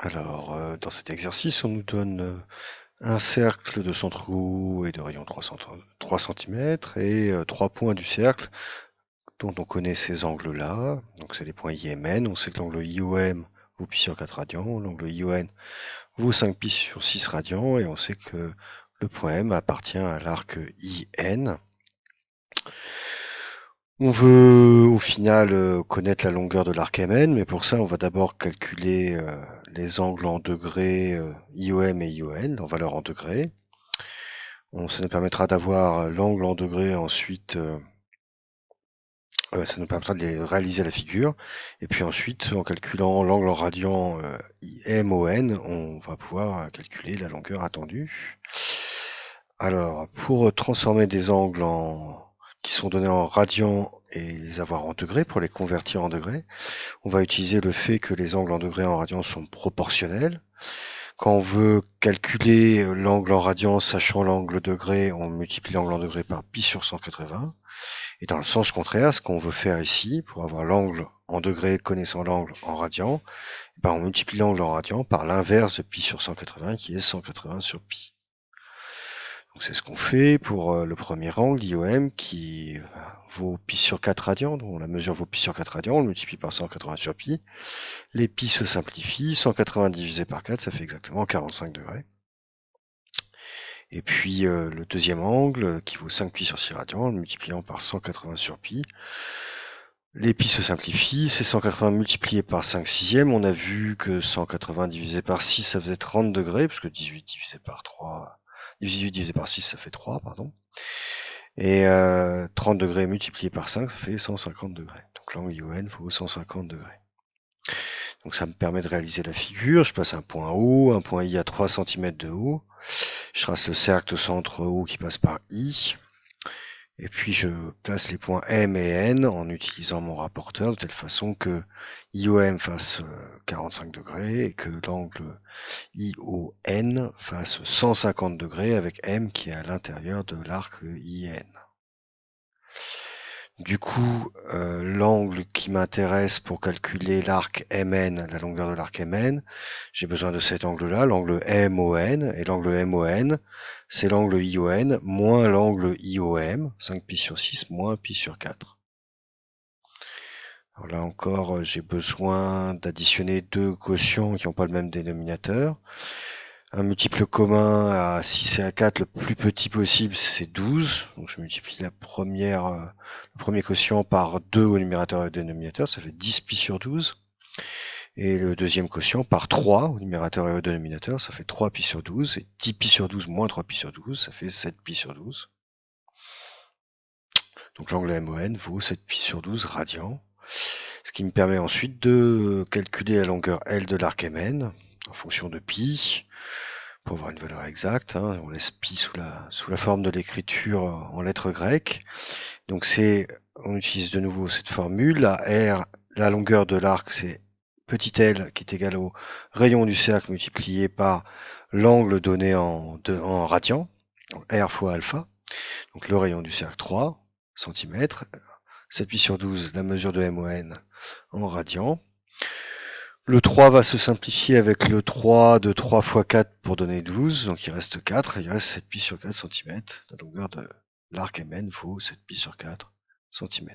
Alors, dans cet exercice, on nous donne un cercle de son trou et de rayon 3 cm et 3 points du cercle dont on connaît ces angles-là. Donc, c'est les points I et N. On sait que l'angle IOM vaut pi sur 4 radians, l'angle ION vaut 5 pi sur 6 radians, et on sait que le point M appartient à l'arc IN. On veut au final connaître la longueur de l'arc MN, mais pour ça on va d'abord calculer les angles en degrés IOM et ION, en valeur en degrés. Ça nous permettra d'avoir l'angle en degrés ensuite, ça nous permettra de réaliser la figure. Et puis ensuite, en calculant l'angle en radian MON, on va pouvoir calculer la longueur attendue. Alors, pour transformer des angles qui sont donnés en radians et les avoir en degrés, pour les convertir en degrés, on va utiliser le fait que les angles en degrés et en radians sont proportionnels. Quand on veut calculer l'angle en radian, sachant l'angle degré, on multiplie l'angle en degré par pi sur 180. Et dans le sens contraire, ce qu'on veut faire ici, pour avoir l'angle en degré connaissant l'angle en radian, on multiplie l'angle en radian par l'inverse de pi sur 180, qui est 180 sur pi. Donc c'est ce qu'on fait pour le premier angle, IOM, qui vaut pi sur 4 radians, dont la mesure vaut pi sur 4 radians, on le multiplie par 180 sur pi. Les pi se simplifient, 180 divisé par 4, ça fait exactement 45 degrés. Et puis le deuxième angle, qui vaut 5 pi sur 6 radians, en le multipliant par 180 sur pi. Les pi se simplifient, c'est 180 multiplié par 5 sixièmes. On a vu que 180 divisé par 6, ça faisait 30 degrés, puisque 18 divisé par 3, 18 divisé par 6, ça fait 3, pardon. Et 30 degrés multiplié par 5, ça fait 150 degrés. Donc l'angle ION vaut 150 degrés. Donc ça me permet de réaliser la figure. Je passe un point haut, un point I à 3 cm de haut. Je trace le cercle centre O qui passe par I. Et puis je place les points M et N en utilisant mon rapporteur de telle façon que IOM fasse 45 degrés et que l'angle ION fasse 150 degrés avec M qui est à l'intérieur de l'arc IN. Du coup, l'angle qui m'intéresse pour calculer l'arc MN, la longueur de l'arc MN, j'ai besoin de cet angle-là, l'angle MON, et l'angle MON, c'est l'angle ION moins l'angle IOM, 5 pi sur 6 moins pi sur 4. Alors là encore, j'ai besoin d'additionner deux quotients qui n'ont pas le même dénominateur. Un multiple commun à 6 et à 4, le plus petit possible, c'est 12. Donc je multiplie le premier quotient par 2 au numérateur et au dénominateur, ça fait 10 pi sur 12. Et le deuxième quotient par 3 au numérateur et au dénominateur, ça fait 3 pi sur 12. Et 10 pi sur 12 moins 3 pi sur 12, ça fait 7 pi sur 12. Donc l'angle MON vaut 7 pi sur 12 radians. Ce qui me permet ensuite de calculer la longueur L de l'arc MN en fonction de pi. Pour avoir une valeur exacte, hein, on laisse pi sous la forme de l'écriture en lettres grecques. Donc on utilise de nouveau cette formule. La longueur de l'arc, c'est petit l qui est égal au rayon du cercle multiplié par l'angle donné en radians, donc R fois alpha. Donc le rayon du cercle 3 cm, 7 pi sur 12, la mesure de MON en radians. Le 3 va se simplifier avec le 3 de 3 fois 4 pour donner 12, donc il reste 4, il reste 7 pi sur 4 cm. La longueur de l'arc MN vaut 7 pi sur 4 cm.